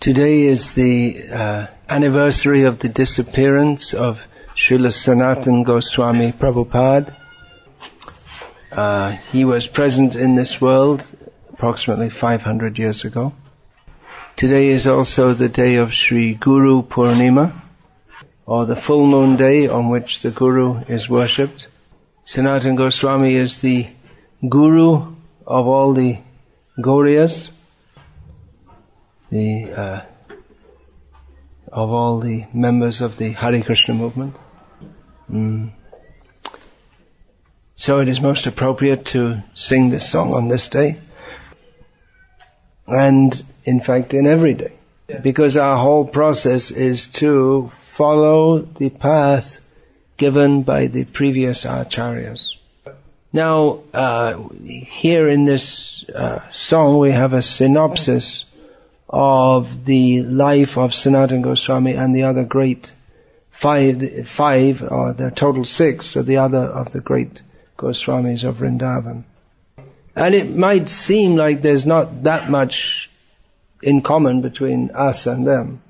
Today is the anniversary of the disappearance of Srila Sanatana Gosvami Prabhupada. He was present in this world approximately 500 years ago. Today is also the day of Sri Guru Purnima, or the full moon day on which the Guru is worshipped. Sanatana Goswami is the Guru of all the Gauriyas, of all the members of the Hare Krishna movement. So it is most appropriate to sing this song on this day, and in fact in every day, because our whole process is to follow the path given by the previous acharyas. Now, here in this song we have a synopsis of the life of Sanatana Goswami and the other great five, or the total six, or the other of the great Goswamis of Vrindavan. And it might seem like there's not that much in common between us and them.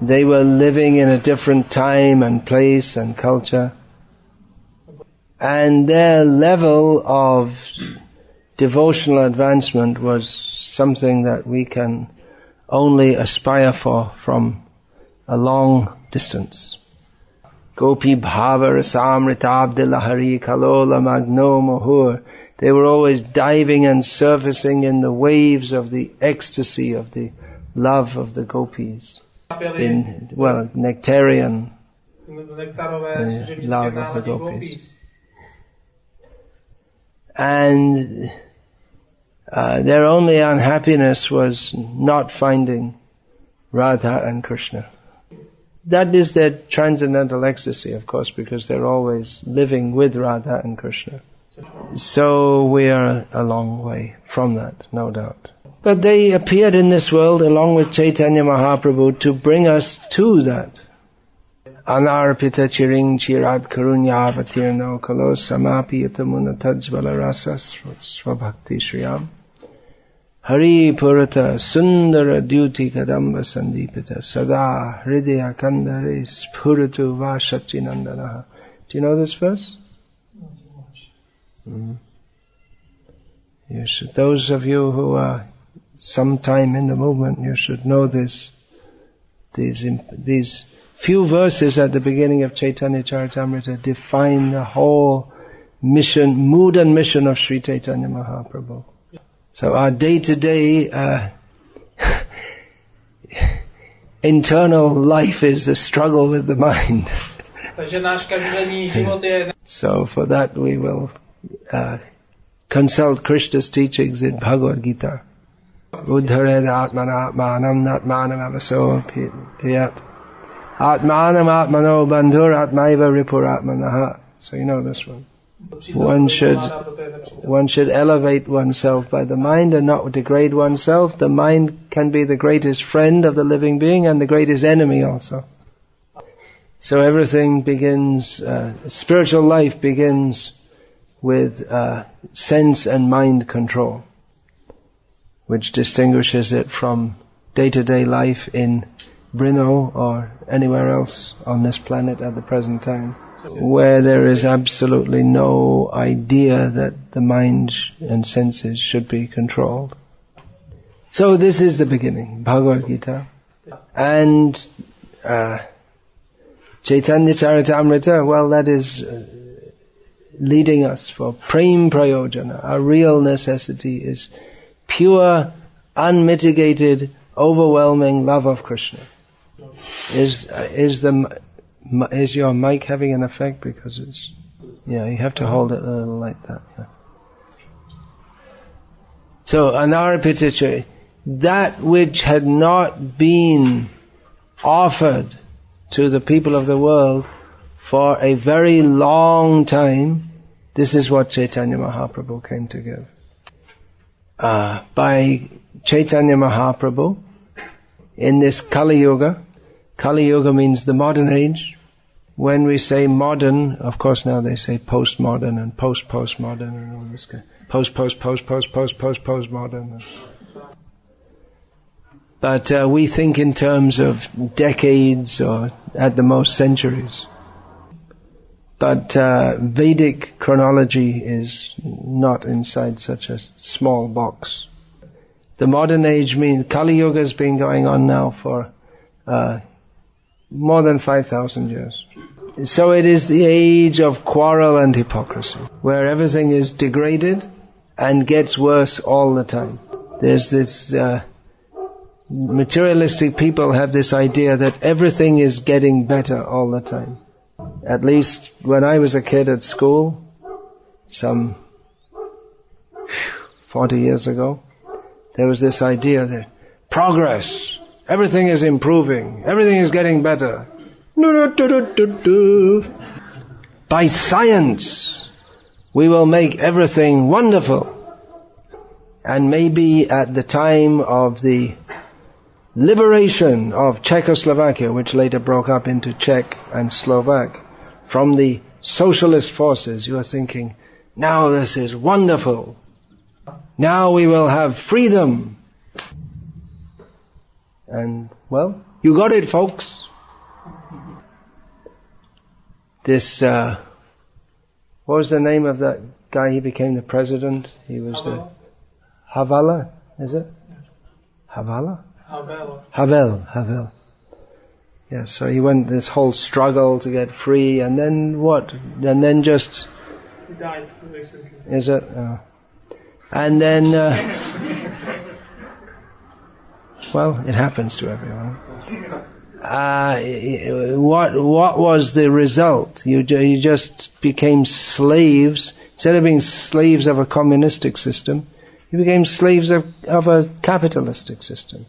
They were living in a different time and place and culture, and their level of devotional advancement was something that we can only aspire for from a long distance. Gopi bhava rasamritabdi lahari kalola magno mohur. They were always diving and surfacing in the waves of the ecstasy of the love of the gopis. Nectarian love of the gopis. And their only unhappiness was not finding Radha and Krishna. That is their transcendental ecstasy, of course, because they're always living with Radha and Krishna. So we are a long way from that, no doubt. But they appeared in this world along with Chaitanya Mahaprabhu to bring us to that. Anarpita chiring chirat karunya avatirno kalos samapi yatamuna tajvala rasas svabhakti shriyam. Hari Purata Sundara Duty Kadamba Sandipita Sada Hridaya Kandare Spuratu Vashachinandanaha. Do you know this verse? You should, those of you who are sometime in the movement, you should know this. These few verses at the beginning of Chaitanya Charitamrita define the whole mission, mood and mission of Sri Chaitanya Mahaprabhu. So our day-to-day internal life is the struggle with the mind. So for that we will consult Krishna's teachings in Bhagavad Gita. Uddhared atmana atmanam natmanam avaso piyat. Atmanam atmano bandhur atmaiva ripur atmanaha. So you know this one. One should elevate oneself by the mind and not degrade oneself. The mind can be the greatest friend of the living being and the greatest enemy also. So everything begins, spiritual life begins with sense and mind control, which distinguishes it from day-to-day life in Brno or anywhere else on this planet at the present time, where there is absolutely no idea that the mind and senses should be controlled. So this is the beginning, Bhagavad Gita. And Chaitanya Charitamrita, well, that is leading us for Prem Prayojana. Our real necessity is pure, unmitigated, overwhelming love of Krishna. Is your mic having an effect? Because it's, you have to hold it a little like that. Yeah. So, anarpiticha, that which had not been offered to the people of the world for a very long time, this is what Chaitanya Mahaprabhu came to give. By Chaitanya Mahaprabhu, in this Kali Yuga means the modern age. When we say modern, of course now they say postmodern and post-postmodern and all this kind. Post-modern. But we think in terms of decades or at the most centuries. But Vedic chronology is not inside such a small box. The modern age means Kali Yuga has been going on now for more than 5,000 years. So it is the age of quarrel and hypocrisy, where everything is degraded and gets worse all the time. There's this materialistic people have this idea that everything is getting better all the time. At least when I was a kid at school, some 40 years ago, there was this idea that progress, everything is improving, everything is getting better. By science, we will make everything wonderful. And maybe at the time of the liberation of Czechoslovakia, which later broke up into Czech and Slovak, from the socialist forces, you are thinking, now this is wonderful. Now we will have freedom. And, well, you got it, folks. This, what was the name of that guy? He became the president. He was the Havel, is it? Havel. Yeah, so he went this whole struggle to get free, and then what? And then just... He died recently. Is it? Oh. And then... well, it happens to everyone. What was the result? You just became slaves. Instead of being slaves of a communistic system, you became slaves of a capitalistic system.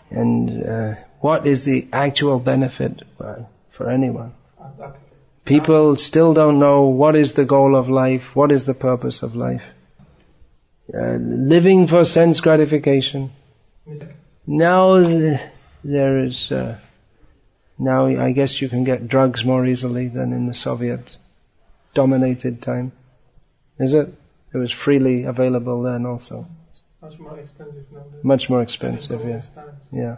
And what is the actual benefit for anyone? People still don't know what is the goal of life, what is the purpose of life. Living for sense gratification. Now there is... now I guess you can get drugs more easily than in the Soviet-dominated time. Is it? It was freely available then also. Much more expensive now. Much more expensive, yeah. Yeah.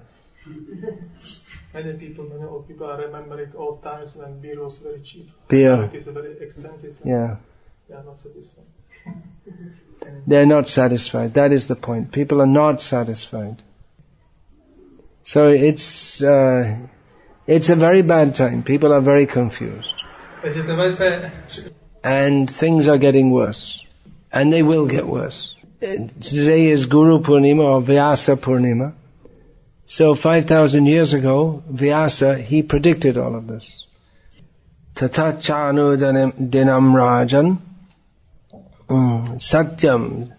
Many old people are remembering old times when beer was very cheap. Beer. Now it is very expensive. Yeah. They are not satisfied. They're not satisfied. That is the point. People are not satisfied. So it's a very bad time. People are very confused. And things are getting worse. And they will get worse. Today is Guru Purnima or Vyasa Purnima. So 5,000 years ago, Vyasa, he predicted all of this. Tatachanu dinam rajan satyam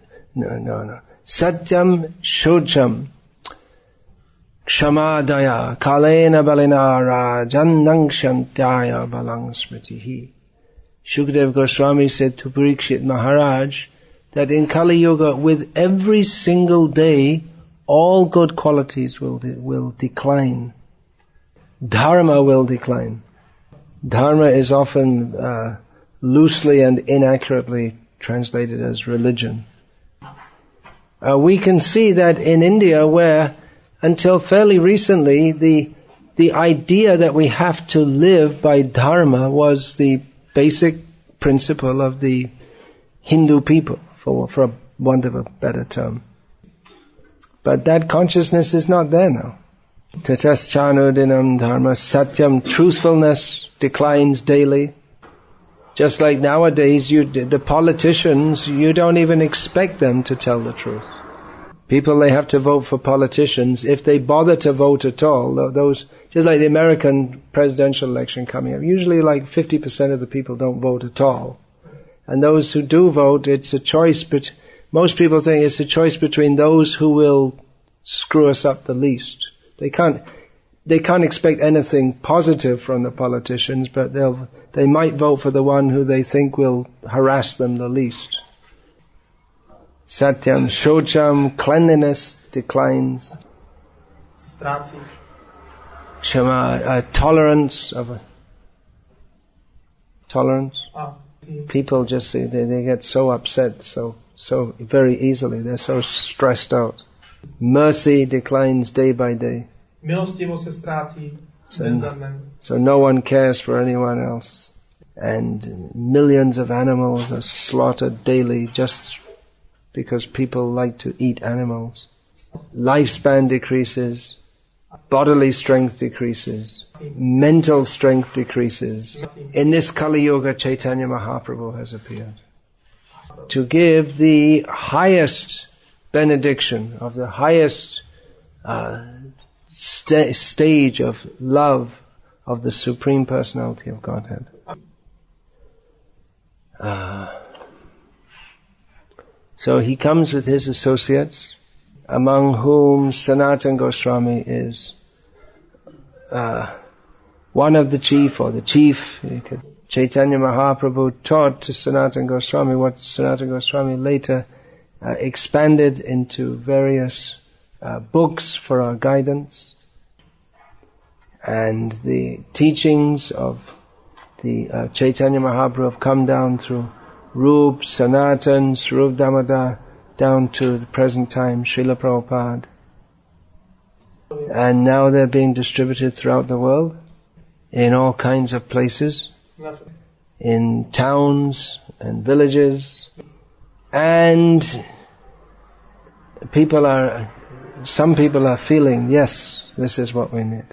satyam shocham kshamadaya kalena balina rajan nangshantyaya balang smritihi. Shukdev Goswami said to Parikshit Maharaj that in Kali Yuga, with every single day, all good qualities will decline. Dharma will decline. Dharma is often loosely and inaccurately translated as religion. We can see that in India, where until fairly recently the idea that we have to live by dharma was the basic principle of the Hindu people, for want of a better term. But that consciousness is not there now. Tataschanu dinam dharma satyam, truthfulness declines daily. Just like nowadays, the politicians, you don't even expect them to tell the truth. People, they have to vote for politicians. If they bother to vote at all, those, just like the American presidential election coming up, usually like 50% of the people don't vote at all. And those who do vote, it's a choice, but most people think it's a choice between those who will screw us up the least. They can't expect anything positive from the politicians, but they might vote for the one who they think will harass them the least. Satyam, shocham, cleanliness declines. Shama, tolerance. People just they get so upset so very easily. They're so stressed out. Mercy declines day by day. Milostivost se ztrácí den za dnem. So no one cares for anyone else. And millions of animals are slaughtered daily just because people like to eat animals. Lifespan decreases, bodily strength decreases, mental strength decreases. In this Kali Yuga, Chaitanya Mahaprabhu has appeared to give the highest benediction of the highest stage of love of the Supreme Personality of Godhead. So he comes with his associates, among whom Sanatana Goswami is one of the chief, or the chief. Chaitanya Mahaprabhu taught to Sanatana Goswami what Sanatana Goswami later expanded into various books for our guidance. And the teachings of the Chaitanya Mahaprabhu have come down through Rup, Sanatan, Swarup Damodar, down to the present time, Srila Prabhupada. And now they're being distributed throughout the world, in all kinds of places, in towns and villages. And some people are feeling, yes, this is what we need.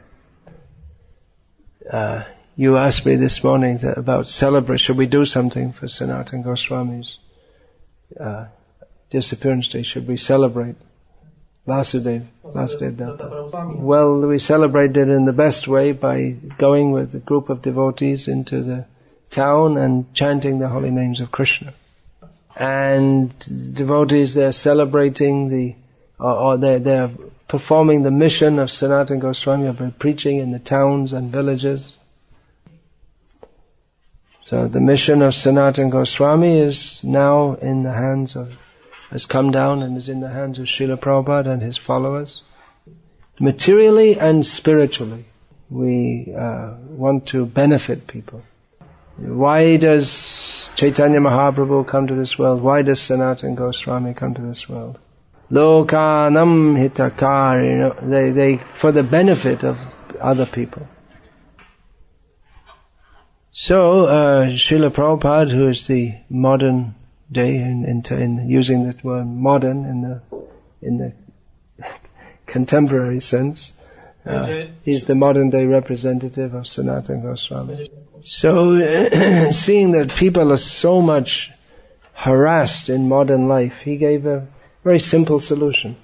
You asked me this morning about should we do something for Sanatana Goswami's disappearance day? Should we celebrate Vasudev Datta? Well, we celebrated in the best way by going with a group of devotees into the town and chanting the holy names of Krishna. And devotees, they're celebrating they're performing the mission of Sanatana Goswami by preaching in the towns and villages. So the mission of Sanatana Goswami is now has come down and is in the hands of Srila Prabhupada and his followers. Materially and spiritually, we want to benefit people. Why does Chaitanya Mahaprabhu come to this world? Why does Sanatana Goswami come to this world? Lokanam hitakari, they for the benefit of other people. So, Srila Prabhupada, who is the modern day, in using the word modern in the contemporary sense, he's the modern day representative of Sanatana Goswami. So, seeing that people are so much harassed in modern life, he gave a very simple solution.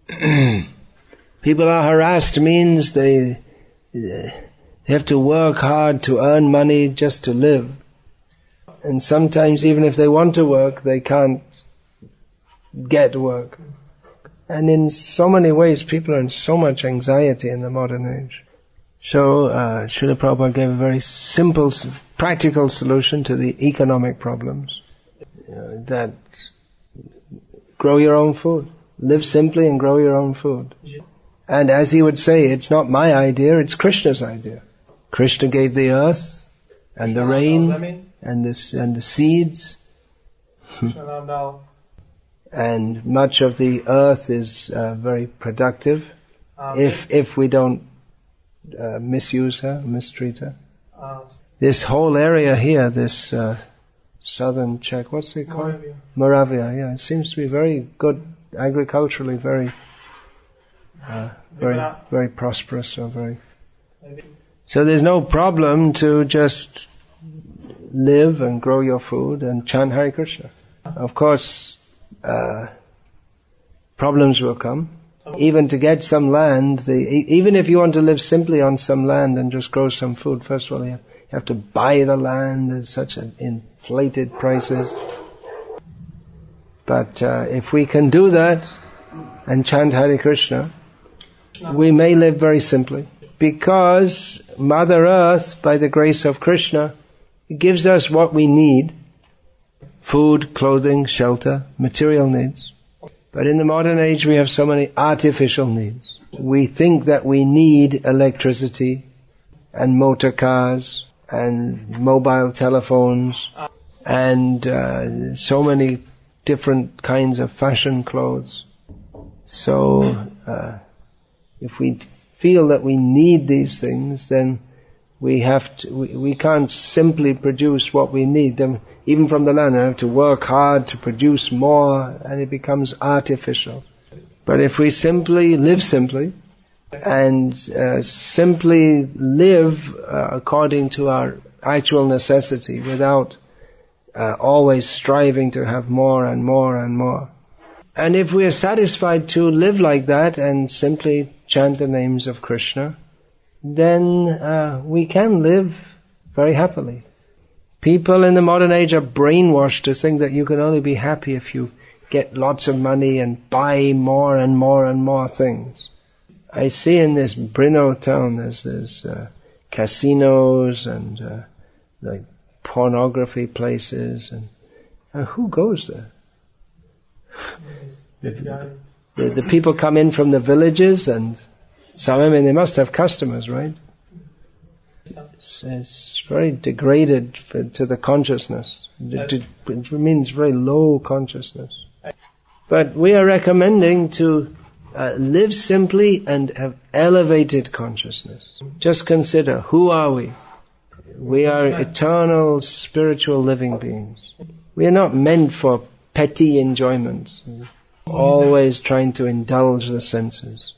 People are harassed means they have to work hard to earn money just to live. And sometimes even if they want to work, they can't get work. And in so many ways, people are in so much anxiety in the modern age. So, Srila Prabhupada gave a very simple, practical solution to the economic problems. That grow your own food. Live simply and grow your own food. And as he would say, it's not my idea, it's Krishna's idea. Krishna gave the earth, and the rain, and the seeds. And much of the earth is very productive, if we don't misuse her, mistreat her. This whole area here, this southern Czech, what's it called? Moravia, yeah. It seems to be very good, agriculturally very prosperous, So there's no problem to just live and grow your food and chant Hare Krishna. Of course, problems will come. Even to get some land, even if you want to live simply on some land and just grow some food, first of all you have to buy the land at such inflated prices. But if we can do that and chant Hare Krishna, we may live very simply. Because Mother Earth, by the grace of Krishna, gives us what we need. Food, clothing, shelter, material needs. But in the modern age we have so many artificial needs. We think that we need electricity and motor cars and mobile telephones and so many different kinds of fashion clothes. So, if we feel that we need these things, then we can't simply produce what we need. Then, even from the land, we have to work hard to produce more, and it becomes artificial. But if we simply live simply, and simply live according to our actual necessity, without always striving to have more and more and more. And if we are satisfied to live like that and simply chant the names of Krishna, then we can live very happily. People in the modern age are brainwashed to think that you can only be happy if you get lots of money and buy more and more and more things. I see in this Brno town there's casinos and like pornography places, and who goes there? The people come in from the villages, and they must have customers, right? It's very degraded to the consciousness. It means very low consciousness. But we are recommending to live simply and have elevated consciousness. Just consider, who are we? We are eternal spiritual living beings. We are not meant for petty enjoyment, always trying to indulge the senses.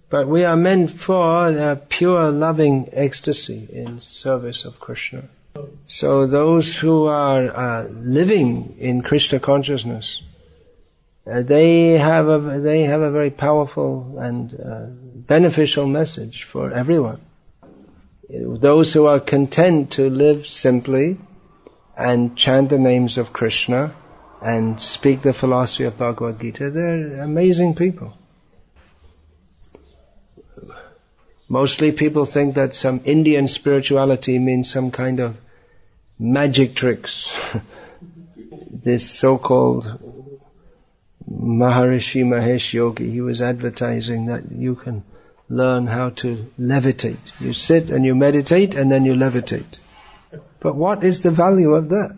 But we are meant for pure loving ecstasy in service of Krishna. So those who are living in Krishna consciousness, they have a very powerful and beneficial message for everyone. Those who are content to live simply and chant the names of Krishna and speak the philosophy of Bhagavad Gita, they're amazing people. Mostly people think that some Indian spirituality means some kind of magic tricks. This so-called Maharishi Mahesh Yogi, he was advertising that you can learn how to levitate. You sit and you meditate and then you levitate. But what is the value of that?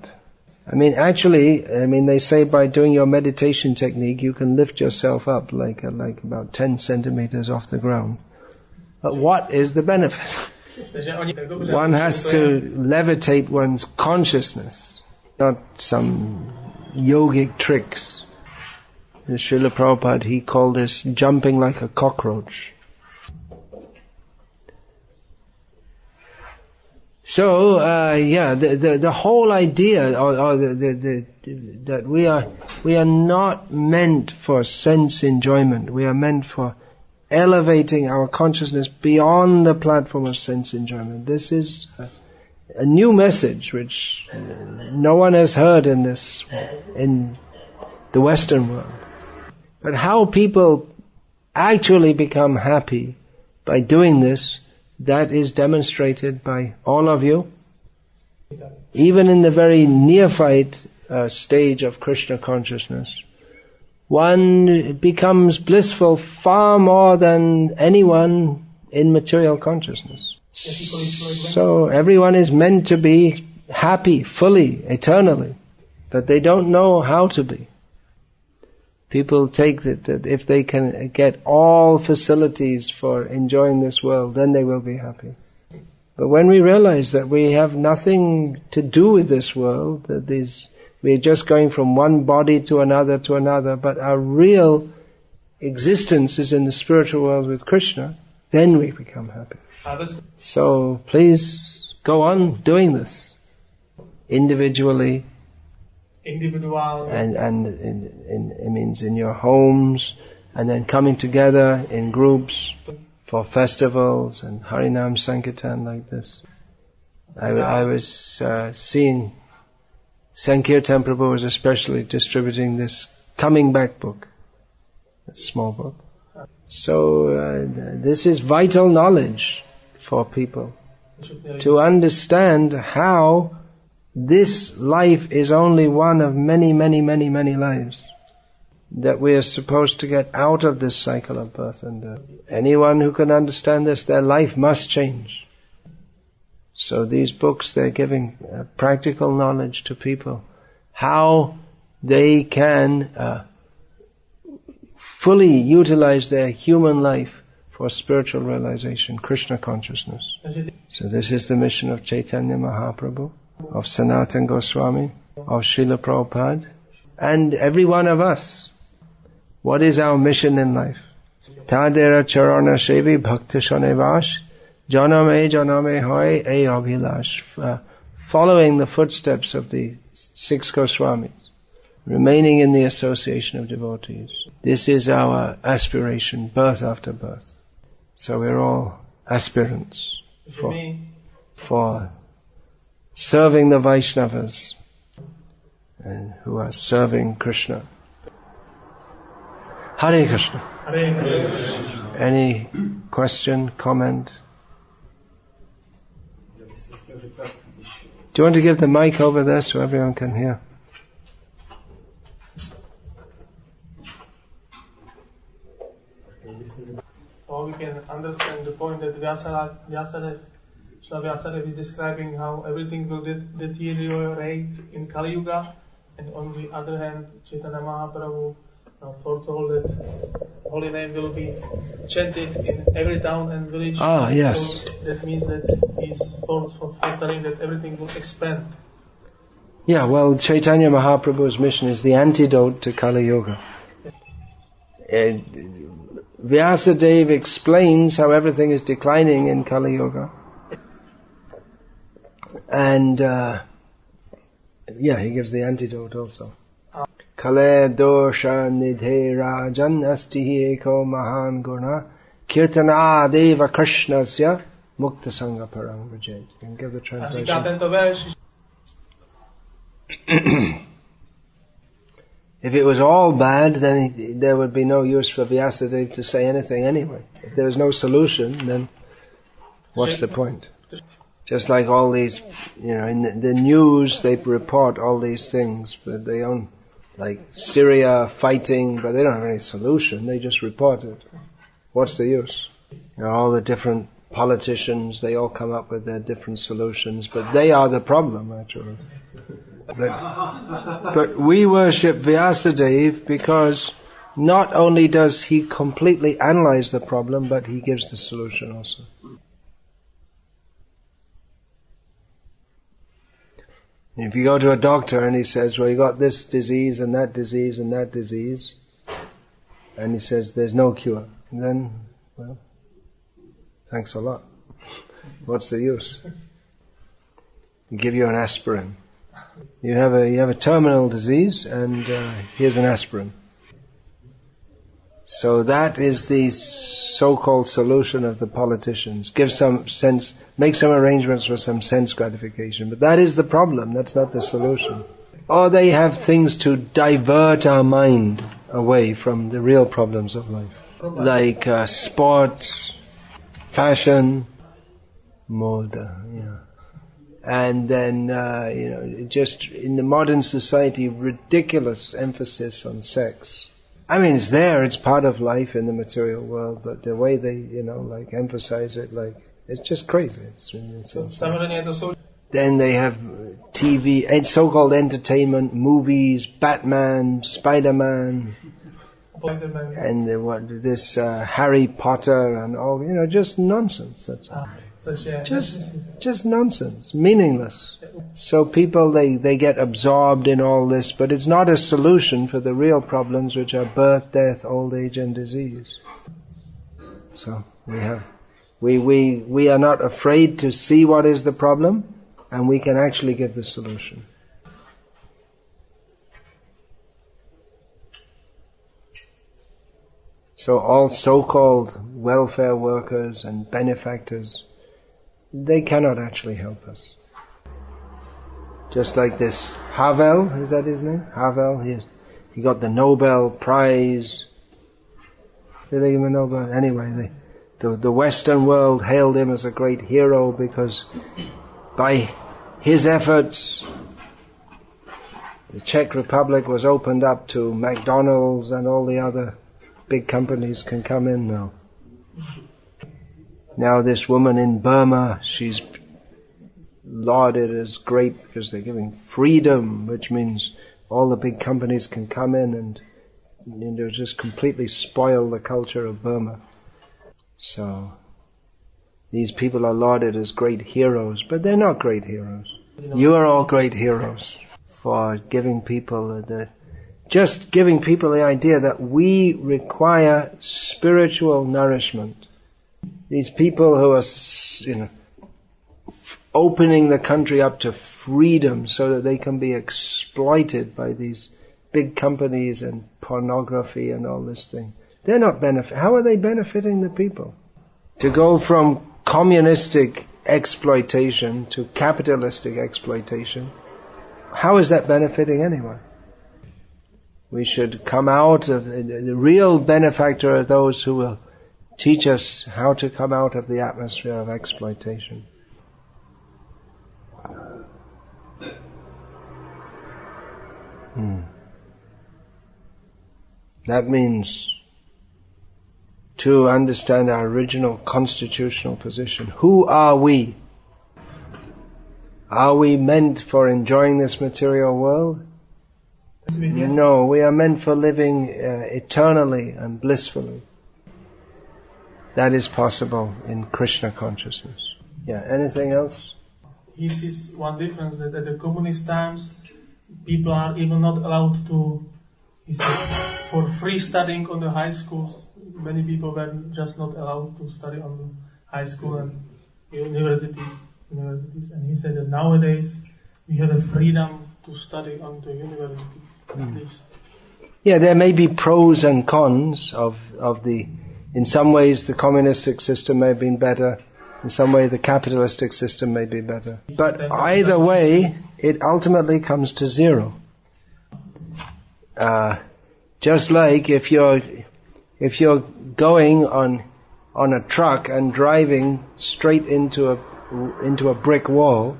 They say by doing your meditation technique you can lift yourself up like about 10 centimeters off the ground. But what is the benefit? One has to levitate one's consciousness, not some yogic tricks. Srila Prabhupada, he called this jumping like a cockroach. So, the whole idea, that we are not meant for sense enjoyment. We are meant for elevating our consciousness beyond the platform of sense enjoyment. This is a new message which no one has heard in the Western world. But how people actually become happy by doing this, that is demonstrated by all of you. Even in the very neophyte stage of Krishna consciousness, one becomes blissful far more than anyone in material consciousness. So everyone is meant to be happy, fully, eternally, but they don't know how to be. People take that if they can get all facilities for enjoying this world, then they will be happy. But when we realize that we have nothing to do with this world, that we're just going from one body to another, but our real existence is in the spiritual world with Krishna, then we become happy. So please go on doing this individually. And it means in your homes, and then coming together in groups for festivals and Harinam Sankirtan like this. I was seeing Sankirtan Prabhu was especially distributing this Coming Back book, a small book. So this is vital knowledge for people to understand how this life is only one of many, many, many, many lives. That we are supposed to get out of this cycle of birth and death. Anyone who can understand this, their life must change. So these books, they're giving practical knowledge to people. How they can fully utilize their human life for spiritual realization, Krishna consciousness. So this is the mission of Chaitanya Mahaprabhu, of Sanatana Gosvami, of Srila Prabhupada, and every one of us. What is our mission in life? Tadera charana shevi bhakti shanevash, janame hoy e abhilash. Following the footsteps of the 6 Goswamis, remaining in the association of devotees. This is our aspiration, birth after birth. So we're all aspirants for serving the Vaishnavas and who are serving Krishna. Hare Krishna. Hare Krishna. Any question, comment? Do you want to give the mic over there so everyone can hear? So we can understand the point that Vyasadeva is describing how everything will deteriorate in Kali Yuga, and on the other hand, Chaitanya Mahaprabhu foretold that holy name will be chanted in every town and village. Ah, yes. So that means that he's foretelling that everything will expand. Yeah, well, Chaitanya Mahaprabhu's mission is the antidote to Kali Yuga. Vyasadeva explains how everything is declining in Kali Yuga. And, he gives the antidote also. Kale dosha nidhe rajan asti eko mahan guna kirtana deva krishnasya mukta sangha parang vijay. You can give the translation. If it was all bad, then there would be no use for Vyasadeva to say anything anyway. If there was no solution, then what's the point? Just like all these, in the news they report all these things, but they don't, like Syria fighting, but they don't have any solution, they just report it. What's the use? All the different politicians, they all come up with their different solutions, but they are the problem actually. But we worship Vyasadeva because not only does he completely analyze the problem, but he gives the solution also. If you go to a doctor and he says, well, you got this disease and that disease and that disease, and he says there's no cure, then, well, thanks a lot. What's the use? He give you an aspirin. You have a terminal disease, and here's an aspirin. So that is the so-called solution of the politicians. Give some sense, make some arrangements for some sense gratification. But that is the problem, that's not the solution. Or they have things to divert our mind away from the real problems of life. Like sports, fashion, moda, And then, just in the modern society, ridiculous emphasis on sex. I mean, it's there, it's part of life in the material world, but the way they, emphasize it, it's just crazy. Then they have TV, and so-called entertainment, movies, Batman, Spider-Man, and this Harry Potter and all, just nonsense, that's all. Just nonsense, meaningless. So people, they get absorbed in all this, but it's not a solution for the real problems, which are birth, death, old age and disease. So we are not afraid to see what is the problem, and we can actually give the solution. So all so-called welfare workers and benefactors, they cannot actually help us. Just like this Havel, is that his name? Havel, he got the Nobel Prize. Did they give him a Nobel? Anyway, the Western world hailed him as a great hero because by his efforts, the Czech Republic was opened up to McDonald's, and all the other big companies can come in now. Now this woman in Burma, she's lauded as great because they're giving freedom, which means all the big companies can come in and just completely spoil the culture of Burma. So these people are lauded as great heroes, but they're not great heroes. You are all great heroes for giving people just giving people the idea that we require spiritual nourishment. These people who are, opening the country up to freedom so that they can be exploited by these big companies and pornography and all this thing. They're not how are they benefiting the people? To go from communistic exploitation to capitalistic exploitation, how is that benefiting anyone? We should come out of the real benefactor are those who will teach us how to come out of the atmosphere of exploitation. That means to understand our original constitutional position. Who are we? Are we meant for enjoying this material world? No, we are meant for living eternally and blissfully. That is possible in Krishna consciousness. Yeah, anything else? He sees one difference, that at the communist times, people are even not allowed to, he said, for free studying on the high schools. Many people were just not allowed to study on the high school and universities. And he said that nowadays we have a freedom to study on the universities, at least. Yeah, there may be pros and cons of the. In some ways, the communistic system may have been better. In some way, the capitalistic system may be better. But either way, it ultimately comes to zero. Just like if you're going on a truck and driving straight into a brick wall.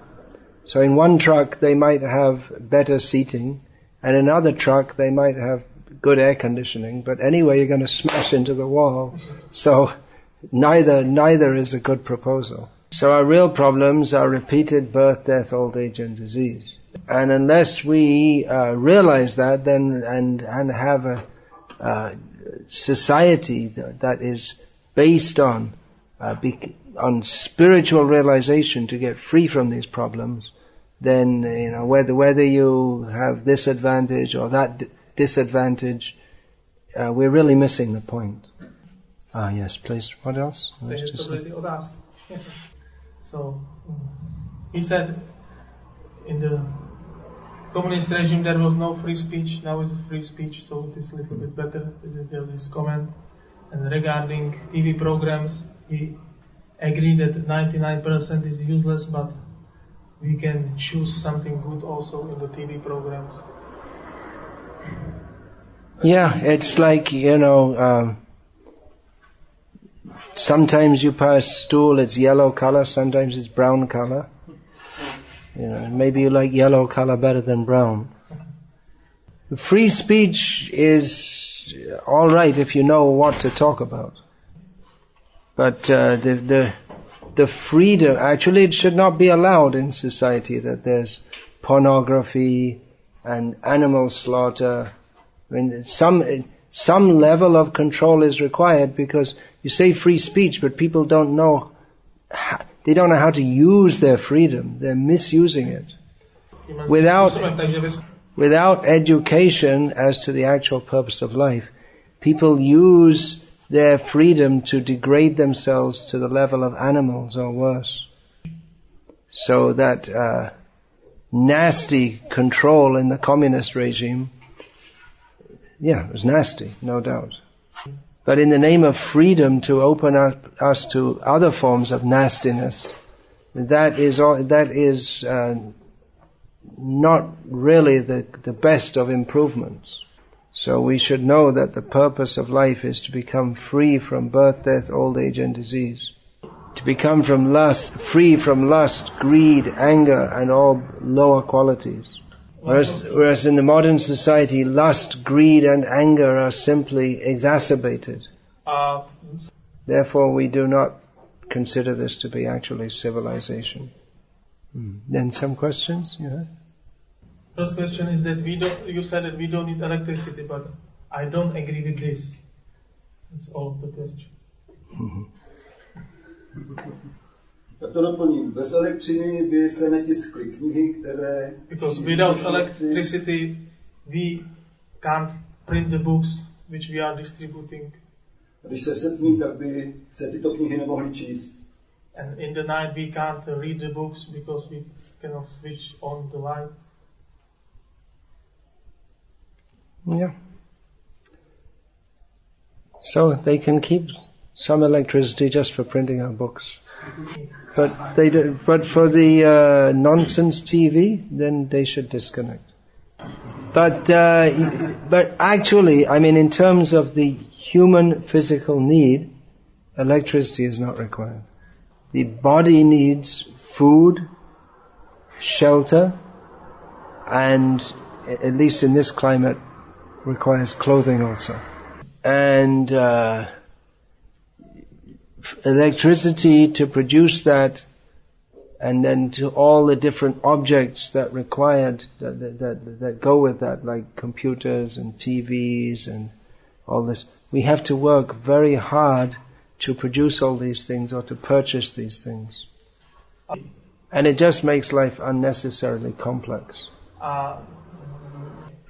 So in one truck they might have better seating, and in another truck they might have good air conditioning, but anyway you're going to smash into the wall. So neither is a good proposal. So our real problems are repeated birth, death, old age and disease. And unless we realize that, then and have a society that is based on spiritual realization to get free from these problems, then whether you have this advantage or that disadvantage, we're really missing the point. Yes, please. What else? So he said in the communist regime there was no free speech. Now is free speech, so it is a little bit better. This is just his comment. And regarding TV programs, he agreed that 99% is useless, but we can choose something good also in the TV programs. Yeah, it's like, sometimes you pass stool, it's yellow color, sometimes it's brown color. Maybe you like yellow color better than brown. Free speech is all right if you know what to talk about. But the freedom, actually it should not be allowed in society that there's pornography and animal slaughter. I mean, some level of control is required, because you say free speech, but people don't know how to use their freedom. They're misusing it. Without education as to the actual purpose of life, people use their freedom to degrade themselves to the level of animals or worse. So that nasty control in the communist regime, it was nasty, no doubt. But in the name of freedom to open us to other forms of nastiness, that is not really the best of improvements. So we should know that the purpose of life is to become free from birth, death, old age and disease. To become free from lust, greed, anger and all lower qualities. Whereas in the modern society, lust, greed and anger are simply exacerbated. Therefore we do not consider this to be actually civilization. Then some questions? First question is that you said that we don't need electricity, but I don't agree with this. That's all of the question. Tak to doplním. Bez elektřiny by se netiskly knihy, které... Because without electricity, we can't print the books which we are distributing. Když se setmí, tak by se tyto knihy nemohly číst. And in the night we can't read the books because we cannot switch on the light. Yeah. So they can keep some electricity just for printing our books. But they do, but for the nonsense TV, then they should disconnect. But actually, I mean, in terms of the human physical need, electricity is not required. The body needs food, shelter, and at least in this climate, requires clothing also. And electricity to produce that, and then to all the different objects that required that go with that, like computers and TVs and all this. We have to work very hard to produce all these things or to purchase these things. And it just makes life unnecessarily complex.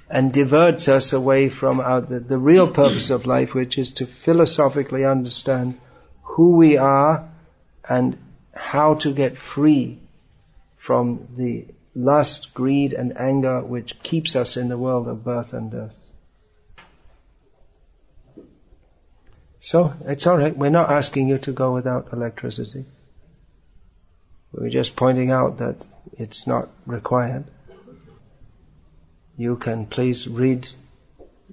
And diverts us away from the real purpose of life, which is to philosophically understand who we are and how to get free from the lust, greed and anger which keeps us in the world of birth and death. So, it's alright, we're not asking you to go without electricity. We're just pointing out that it's not required. You can please read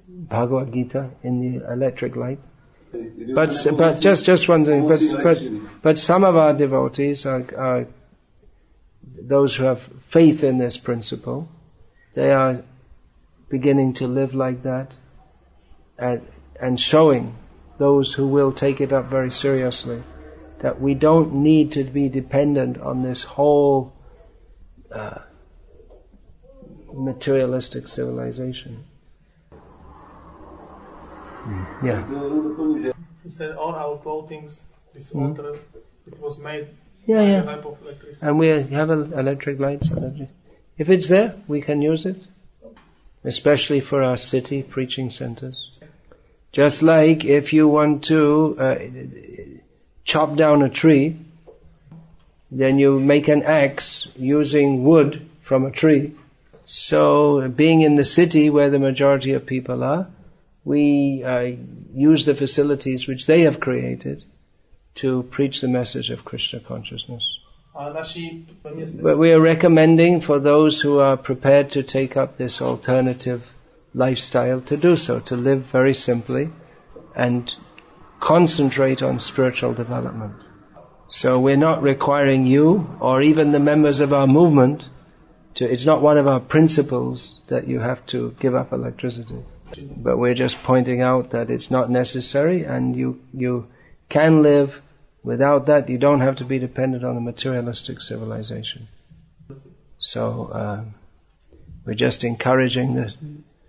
Bhagavad Gita in the electric light. But just one thing, but some of our devotees are those who have faith in this principle. They are beginning to live like that and showing those who will take it up very seriously that we don't need to be dependent on this whole materialistic civilization. Yeah. He said all our clothing, this altar, it was made by the help of electricity. And we have electric lights. If it's there, we can use it. Especially for our city preaching centers. Just like if you want to chop down a tree, then you make an axe using wood from a tree. So, being in the city where the majority of people are, we use the facilities which they have created to preach the message of Krishna consciousness. But we are recommending for those who are prepared to take up this alternative lifestyle to do so, to live very simply and concentrate on spiritual development. So we're not requiring you or even the members of our movement it's not one of our principles that you have to give up electricity. But we're just pointing out that it's not necessary and you can live without that. You don't have to be dependent on the materialistic civilization. So we're just encouraging the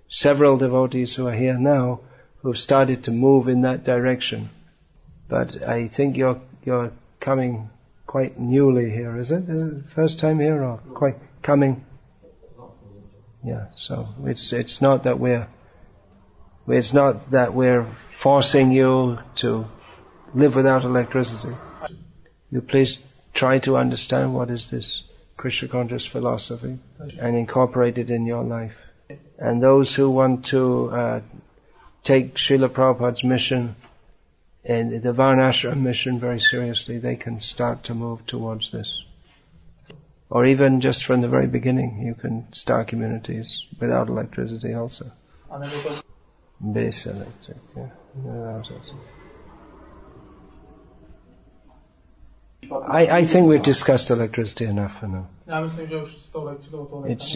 several devotees who are here now who've started to move in that direction. But I think you're coming quite newly here, is it? Is it the first time here or quite coming? Yeah, so it's not that we're forcing you to live without electricity. You please try to understand what is this Krishna conscious philosophy and incorporate it in your life. And those who want to take Srila Prabhupada's mission and the Varnashram mission very seriously, they can start to move towards this. Or even just from the very beginning, you can start communities without electricity also. Base electric, yeah. I think we've discussed electricity enough for now. It's,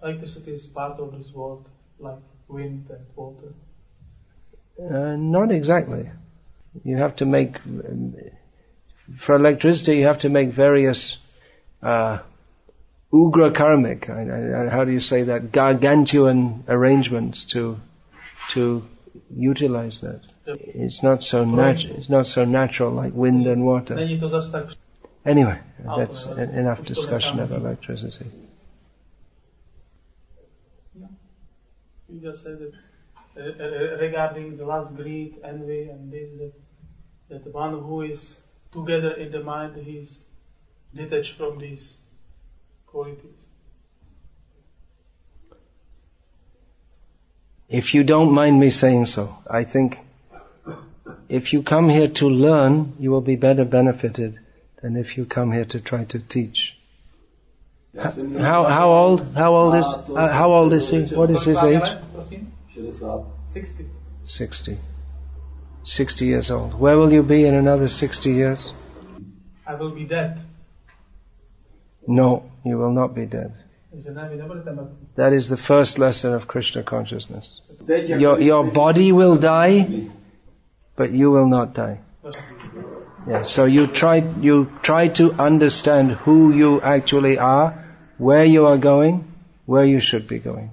Electricity is part of this world, like wind and water. Not exactly. You have to make, for electricity you have to make various ugra karmic, how do you say that, gargantuan arrangements to utilize that. It's not so natural like wind and water. Anyway, that's enough discussion of electricity. You just said that regarding the last greed, envy, and this, that the one who is together in the mind, he is detached from these qualities. If you don't mind me saying so, I think if you come here to learn, you will be better benefited than if you come here to try to teach. How old is he? What is his age? 60. 60 years old. Where will you be in another 60 years? I will be dead. No, you will not be dead. That is the first lesson of Krishna consciousness. Your body will die, but you will not die. Yeah, so you try to understand who you actually are, where you are going, where you should be going.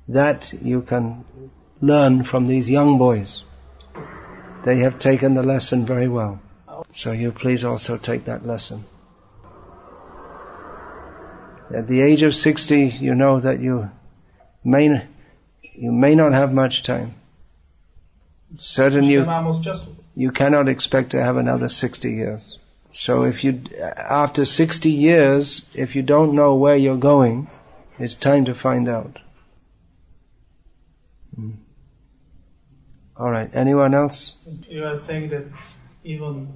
That you can learn from these young boys. They have taken the lesson very well. So you please also take that lesson. At the age of 60, you know that you may not have much time. Certainly you cannot expect to have another 60 years. So after 60 years, if you don't know where you're going, it's time to find out. Alright, anyone else? You are saying that even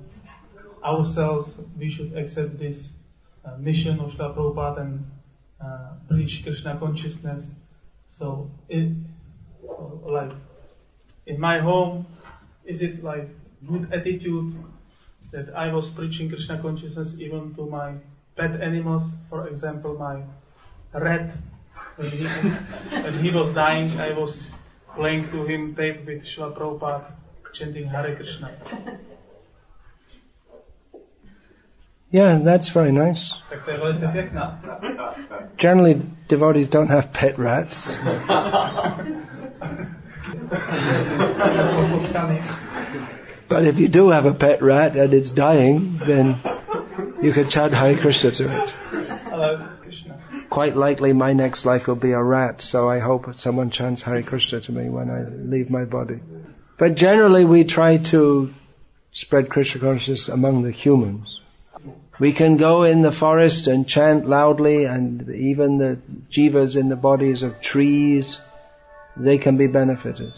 ourselves, we should accept this mission of Srila Prabhupada and preach Krishna consciousness. So, like, in my home, is it like good attitude that I was preaching Krishna consciousness even to my pet animals? For example, my rat, when he was dying, I was playing to him tape with Srila Prabhupada, chanting Hare Krishna. Yeah, that's very nice. Generally, devotees don't have pet rats. But if you do have a pet rat and it's dying, then you can chant Hare Krishna to it. Quite likely my next life will be a rat, so I hope someone chants Hare Krishna to me when I leave my body. But generally we try to spread Krishna consciousness among the humans. We can go in the forest and chant loudly, and even the jivas in the bodies of trees, they can be benefited.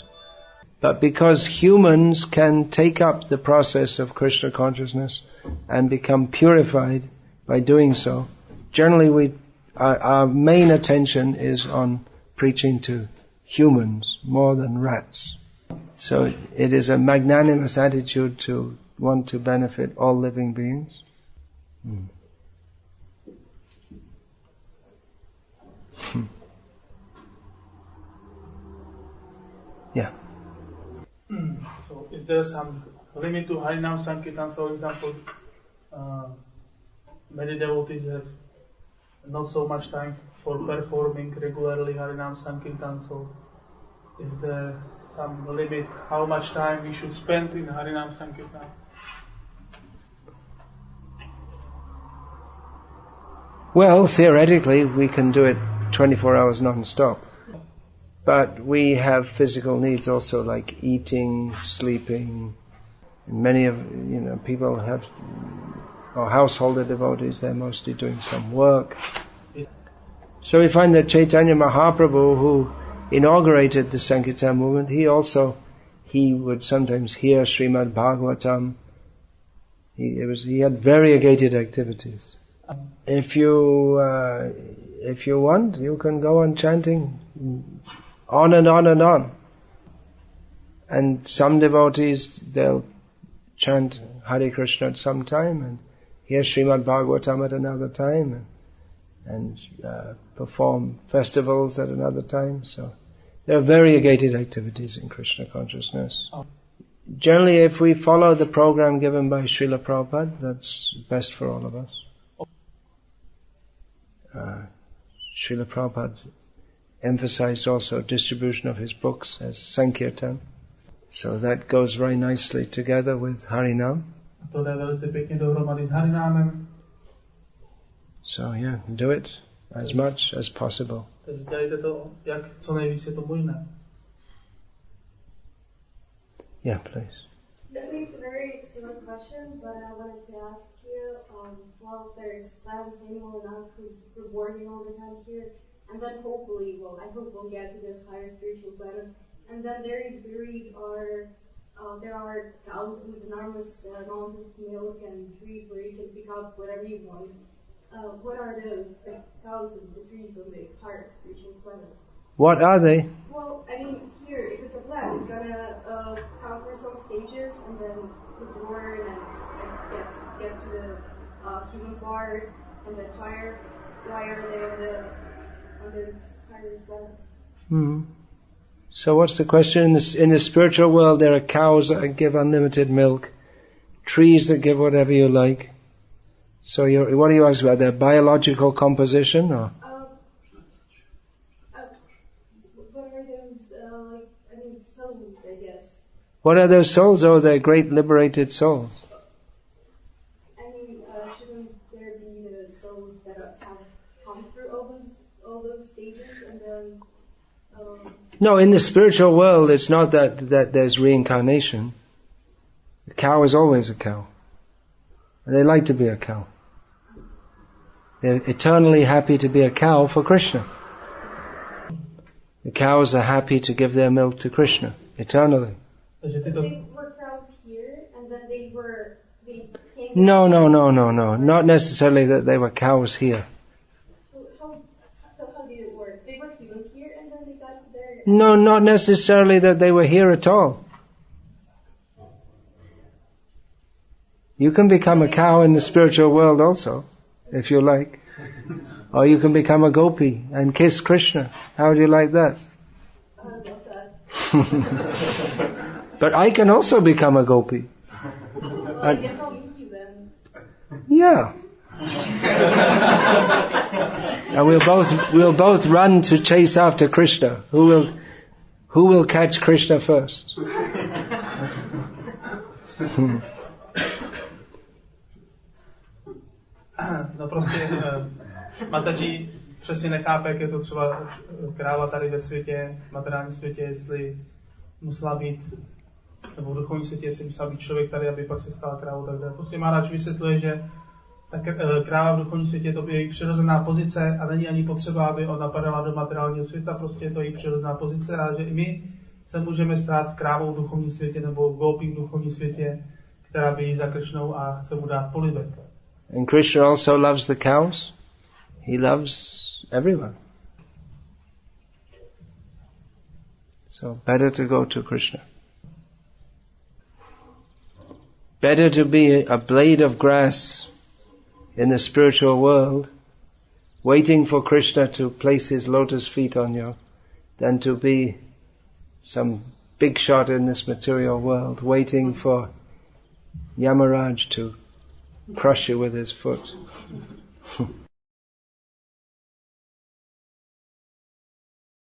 But because humans can take up the process of Krishna consciousness and become purified by doing so, generally our main attention is on preaching to humans more than rats. So it is a magnanimous attitude to want to benefit all living beings. Yeah. So is there some limit to Harinam Sankirtan? For example, many devotees have not so much time for performing regularly Harinam Sankirtan, so is there some limit how much time we should spend in Harinam Sankirtan? Well, theoretically, we can do it 24 hours non-stop. But we have physical needs also, like eating, sleeping. And many of, people have, or householder devotees, they're mostly doing some work. So we find that Chaitanya Mahaprabhu, who inaugurated the Sankirtan movement, he would sometimes hear Srimad Bhagavatam. He had variegated activities. If you want, you can go on chanting on and on and on. And some devotees, they'll chant Hare Krishna at some time and hear Srimad Bhagavatam at another time and perform festivals at another time. So there are variegated activities in Krishna consciousness. Generally, if we follow the program given by Srila Prabhupada, that's best for all of us. Srila Prabhupada emphasized also distribution of his books as Sankirtan. So that goes very nicely together with Harinam. So yeah, do it as much as possible. Yeah, please. I think it's a very similar question, but I wanted to ask you, well, there's plans, anyone else who's working all the time here, and then hopefully, well, I hope we'll get to the higher spiritual planets, and then there are cows with enormous amount of milk and trees where you can pick up whatever you want. What are those, the cows and the trees on the higher spiritual planets? What are they? Well, I mean, here, if it's a plant, it's gonna come through some stages and then be born and, I guess, get to the human part and then higher. Why are they on those higher planets? So what's the question? In the spiritual world, there are cows that give unlimited milk, trees that give whatever you like. So what are you asking about? Their biological composition, or? What are those, souls, I guess? What are those souls? Oh, they're great liberated souls. I mean, shouldn't there be the souls that have come through all those stages and then... No, in the spiritual world, it's not that there's reincarnation. The cow is always a cow. And they like to be a cow. They're eternally happy to be a cow for Krishna. The cows are happy to give their milk to Krishna, eternally. So they were cows here, and then they came... No. Not necessarily that they were cows here. So how did it work? They were humans here, and then they got there... No, not necessarily that they were here at all. You can become a cow in the spiritual world also, if you like. Or you can become a gopi and kiss Krishna. How do you like that? I love that. But I can also become a gopi. Well, I guess I'll meet you then. Yeah. And we'll both run to chase after Krishna. Who will catch Krishna first? No prostě Mataji přesně nechápe, jak je to třeba kráva tady ve světě, v materiálním světě, jestli musela být, nebo v duchovním světě, jestli musela být člověk tady, aby pak se stala krávou, tak dále. Prostě Maharaj vysvětluje, že ta kráva v duchovním světě je to její přirozená pozice a není ani potřeba, aby ona padala do materiálního světa, prostě je to její přirozená pozice a že i my se můžeme stát krávou v duchovním světě nebo gopí v duchovním světě, která běží za Kršnou a chce mu dát polibek. And Krishna also loves the cows. He loves everyone. So better to go to Krishna. Better to be a blade of grass in the spiritual world, waiting for Krishna to place his lotus feet on you, than to be some big shot in this material world, waiting for Yamaraj to crush you with his foot.